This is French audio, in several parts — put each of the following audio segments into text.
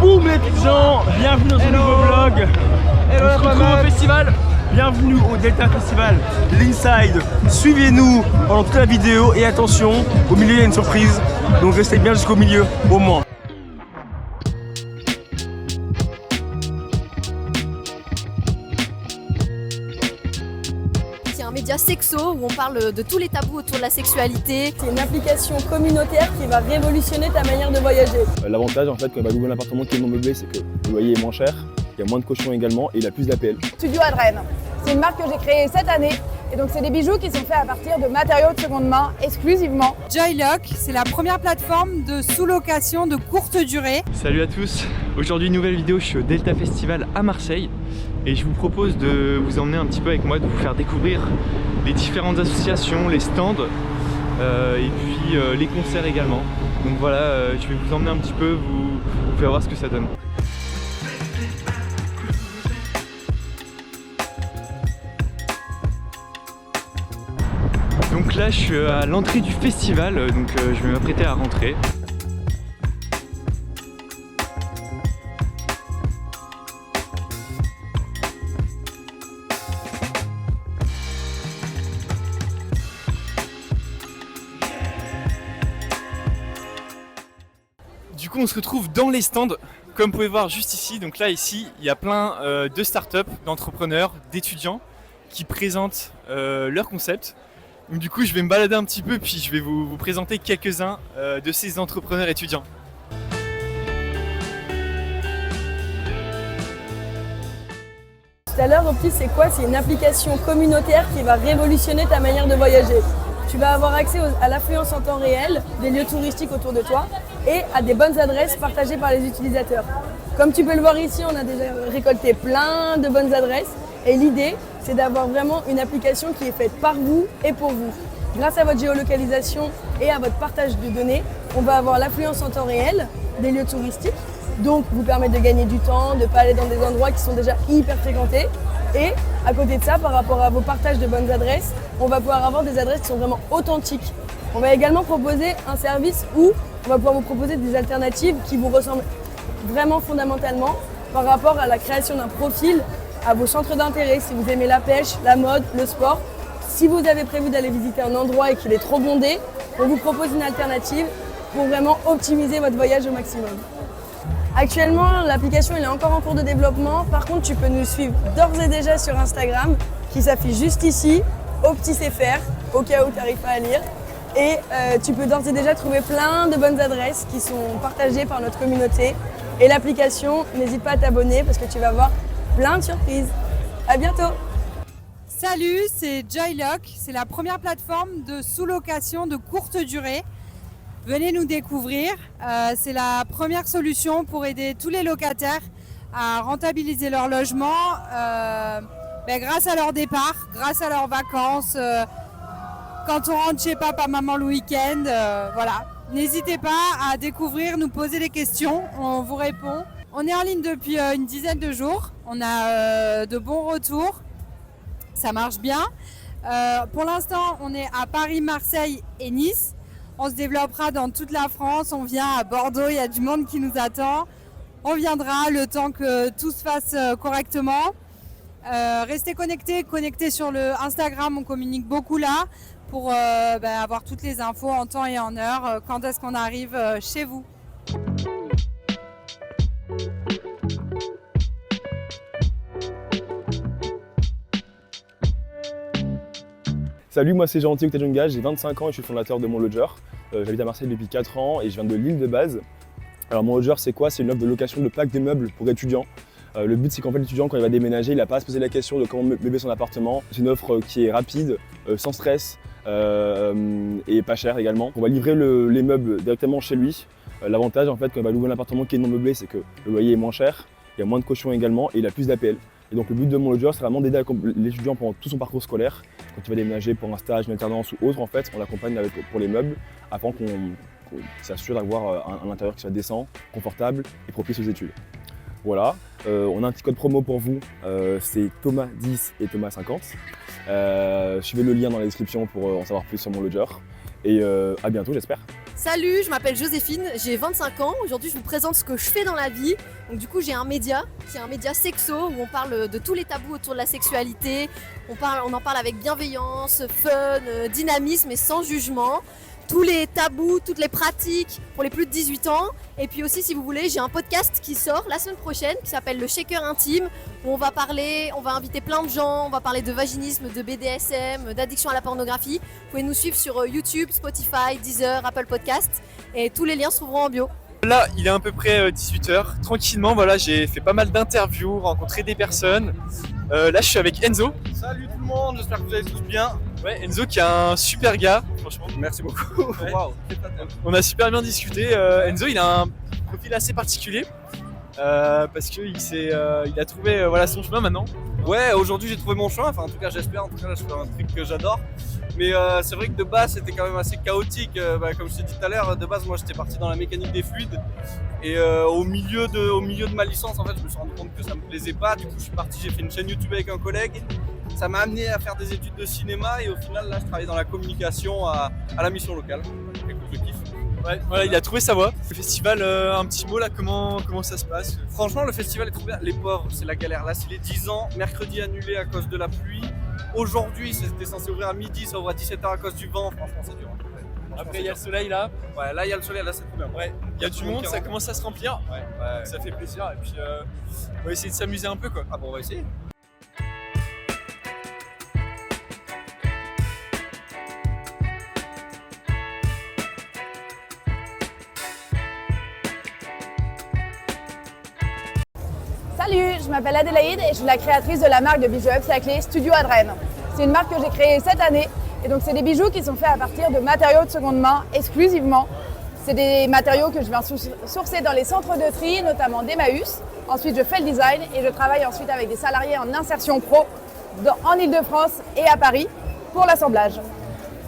Boum les petits gens, bienvenue dans ce nouveau vlog. On se retrouve au festival. Bienvenue au Delta Festival, l'Inside. Suivez-nous pendant toute la vidéo et attention, au milieu il y a une surprise. Donc restez bien jusqu'au milieu, au moins. Média sexo où on parle de tous les tabous autour de la sexualité. C'est une application communautaire qui va révolutionner ta manière de voyager. L'avantage en fait quand on va louer un appartement qui est non meublé, c'est que le loyer est moins cher, il y a moins de caution également et il a plus d'APL. Studio Adrenne, c'est une marque que j'ai créée cette année et donc c'est des bijoux qui sont faits à partir de matériaux de seconde main exclusivement. Joylock, c'est la première plateforme de sous-location de courte durée. Salut à tous, aujourd'hui nouvelle vidéo, je suis au Delta Festival à Marseille. Et je vous propose de vous emmener un petit peu avec moi, de vous faire découvrir les différentes associations, les stands et puis les concerts également. Donc voilà, je vais vous emmener un petit peu, vous faire voir ce que ça donne. Donc là je suis à l'entrée du festival, donc je vais m'apprêter à rentrer. Du coup on se retrouve dans les stands, comme vous pouvez voir juste ici. Donc là ici il y a plein de startups, d'entrepreneurs, d'étudiants qui présentent leurs concepts. Donc du coup je vais me balader un petit peu puis je vais vous présenter quelques-uns de ces entrepreneurs étudiants. Tout à l'heure, Opti, c'est quoi? C'est une application communautaire qui va révolutionner ta manière de voyager. Tu vas avoir accès à l'affluence en temps réel des lieux touristiques autour de toi et à des bonnes adresses partagées par les utilisateurs. Comme tu peux le voir ici, on a déjà récolté plein de bonnes adresses et l'idée, c'est d'avoir vraiment une application qui est faite par vous et pour vous. Grâce à votre géolocalisation et à votre partage de données, on va avoir l'affluence en temps réel des lieux touristiques, donc vous permet de gagner du temps, de ne pas aller dans des endroits qui sont déjà hyper fréquentés. Et à côté de ça, par rapport à vos partages de bonnes adresses, on va pouvoir avoir des adresses qui sont vraiment authentiques. On va également proposer un service où on va pouvoir vous proposer des alternatives qui vous ressemblent vraiment fondamentalement par rapport à la création d'un profil, à vos centres d'intérêt, si vous aimez la pêche, la mode, le sport. Si vous avez prévu d'aller visiter un endroit et qu'il est trop bondé, on vous propose une alternative pour vraiment optimiser votre voyage au maximum. Actuellement, l'application est encore en cours de développement. Par contre, tu peux nous suivre d'ores et déjà sur Instagram, qui s'affiche juste ici, OptiCFR, au cas où tu n'arrives pas à lire. Et tu peux d'ores et déjà trouver plein de bonnes adresses qui sont partagées par notre communauté. Et l'application, n'hésite pas à t'abonner parce que tu vas voir plein de surprises. À bientôt! Salut, c'est Joylock, c'est la première plateforme de sous-location de courte durée. Venez nous découvrir, c'est la première solution pour aider tous les locataires à rentabiliser leur logement grâce à leur départ, grâce à leurs vacances, quand on rentre chez papa, maman le week-end, voilà. N'hésitez pas à découvrir, nous poser des questions, on vous répond. On est en ligne depuis une dizaine de jours, on a de bons retours, ça marche bien. Pour l'instant, on est à Paris, Marseille et Nice. On se développera dans toute la France, on vient à Bordeaux, il y a du monde qui nous attend. On viendra le temps que tout se fasse correctement. Restez connectés sur le Instagram, on communique beaucoup là pour avoir toutes les infos en temps et en heure, quand est-ce qu'on arrive chez vous. Salut, moi c'est Gentil Octajonga, j'ai 25 ans et je suis fondateur de Mon Lodger. J'habite à Marseille depuis 4 ans et je viens de l'île de base. Alors Mon Lodger c'est quoi? C'est une offre de location de plaques de meubles pour étudiants. Le but c'est qu'en fait l'étudiant quand il va déménager, il n'a pas à se poser la question de comment meubler son appartement. C'est une offre qui est rapide, sans stress et pas chère également. On va livrer les meubles directement chez lui. L'avantage en fait quand il va louer un appartement qui est non meublé, c'est que le loyer est moins cher, il y a moins de caution également et il a plus d'APL. Et donc le but de Mon Lodger, c'est vraiment d'aider l'étudiant pendant tout son parcours scolaire. Quand il va déménager pour un stage, une alternance ou autre, en fait, on l'accompagne pour les meubles afin qu'on s'assure d'avoir un intérieur qui soit décent, confortable et propice aux études. Voilà, on a un petit code promo pour vous, c'est Thomas10 et Thomas50. Suivez le lien dans la description pour en savoir plus sur Mon Lodger. Et à bientôt, j'espère. Salut, je m'appelle Joséphine, j'ai 25 ans. Aujourd'hui, je vous présente ce que je fais dans la vie. Donc du coup, j'ai un média qui est un média sexo où on parle de tous les tabous autour de la sexualité. On en parle avec bienveillance, fun, dynamisme et sans jugement. Tous les tabous, toutes les pratiques pour les plus de 18 ans. Et puis aussi, si vous voulez, j'ai un podcast qui sort la semaine prochaine qui s'appelle Le Shaker Intime, où on va inviter plein de gens, on va parler de vaginisme, de BDSM, d'addiction à la pornographie. Vous pouvez nous suivre sur YouTube, Spotify, Deezer, Apple Podcast et tous les liens se trouveront en bio. Là, il est à peu près 18h. Tranquillement, voilà, j'ai fait pas mal d'interviews, rencontré des personnes. Là, je suis avec Enzo. Salut tout le monde, j'espère que vous allez tous bien. Ouais, Enzo qui est un super gars, franchement. Merci beaucoup. Ouais. Waouh. On a super bien discuté. Enzo, il a un profil assez particulier parce qu'il il a trouvé son chemin maintenant. Ouais, aujourd'hui j'ai trouvé mon chemin, enfin en tout cas j'espère, en tout cas là je fais un truc que j'adore. Mais c'est vrai que de base c'était quand même assez chaotique, comme je t'ai dit tout à l'heure, de base moi j'étais parti dans la mécanique des fluides. Et au milieu de ma licence en fait je me suis rendu compte que ça me plaisait pas, du coup je suis parti, j'ai fait une chaîne YouTube avec un collègue. Ça m'a amené à faire des études de cinéma et au final là je travaille dans la communication à la mission locale. Écoute, je kiffe. Ouais, voilà, il a trouvé sa voie. Le festival, un petit mot là, comment ça se passe? Franchement, le festival est trop bien. Les pauvres, c'est la galère. Là, c'est les 10 ans. Mercredi annulé à cause de la pluie. Aujourd'hui, c'était censé ouvrir à midi, ça ouvre à 17h à cause du vent. Franchement, c'est dur. Après, il y a le soleil là. Ouais, là, il y a le soleil, là, c'est trop bien. Ouais, il y a du monde, ça commence à se remplir. Ouais. Ça fait plaisir. Et puis, on va essayer de s'amuser un peu quoi. Ah bon, on va essayer. Salut, je m'appelle Adélaïde et je suis la créatrice de la marque de bijoux upcyclés Studio Adrène. C'est une marque que j'ai créée cette année et donc c'est des bijoux qui sont faits à partir de matériaux de seconde main exclusivement. C'est des matériaux que je viens sourcer dans les centres de tri, notamment d'Emmaüs. Ensuite, je fais le design et je travaille ensuite avec des salariés en insertion pro en Ile-de-France et à Paris pour l'assemblage.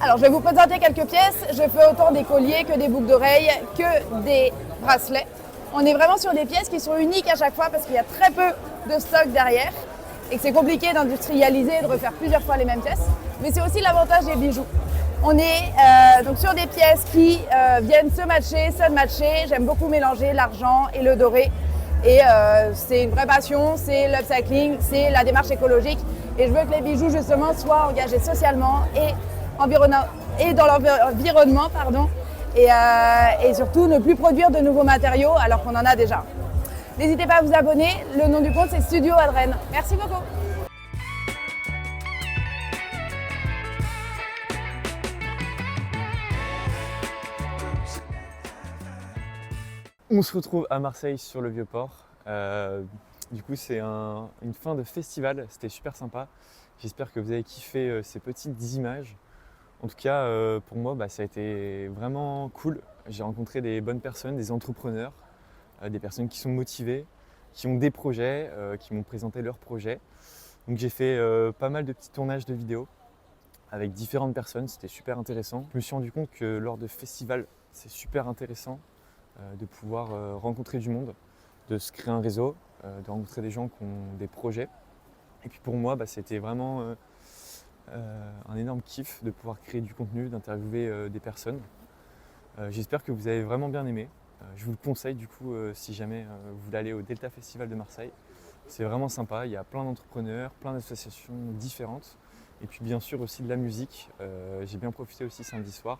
Alors, je vais vous présenter quelques pièces. Je fais autant des colliers que des boucles d'oreilles, que des bracelets. On est vraiment sur des pièces qui sont uniques à chaque fois parce qu'il y a très peu de stock derrière et que c'est compliqué d'industrialiser et de refaire plusieurs fois les mêmes pièces. Mais c'est aussi l'avantage des bijoux. On est donc sur des pièces qui viennent se matcher. J'aime beaucoup mélanger l'argent et le doré. Et c'est une vraie passion, c'est l'upcycling, c'est la démarche écologique. Et je veux que les bijoux justement soient engagés socialement et dans l'environnement, et surtout ne plus produire de nouveaux matériaux alors qu'on en a déjà. N'hésitez pas à vous abonner, le nom du compte c'est Studio Adrène. Merci beaucoup. On se retrouve à Marseille sur le Vieux-Port. Du coup, c'est une fin de festival, c'était super sympa. J'espère que vous avez kiffé ces petites images. En tout cas, pour moi, ça a été vraiment cool. J'ai rencontré des bonnes personnes, des entrepreneurs, des personnes qui sont motivées, qui ont des projets, qui m'ont présenté leurs projets. Donc j'ai fait pas mal de petits tournages de vidéos avec différentes personnes, c'était super intéressant. Je me suis rendu compte que lors de festivals, c'est super intéressant de pouvoir rencontrer du monde, de se créer un réseau, de rencontrer des gens qui ont des projets. Et puis pour moi, c'était vraiment un énorme kiff de pouvoir créer du contenu, d'interviewer des personnes. J'espère que vous avez vraiment bien aimé. Je vous le conseille du coup si jamais vous voulez aller au Delta Festival de Marseille. C'est vraiment sympa, il y a plein d'entrepreneurs, plein d'associations différentes. Et puis bien sûr aussi de la musique. J'ai bien profité aussi samedi soir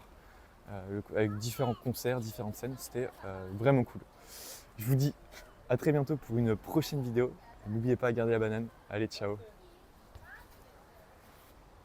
avec différents concerts, différentes scènes. C'était vraiment cool. Je vous dis à très bientôt pour une prochaine vidéo. N'oubliez pas de garder la banane. Allez, ciao!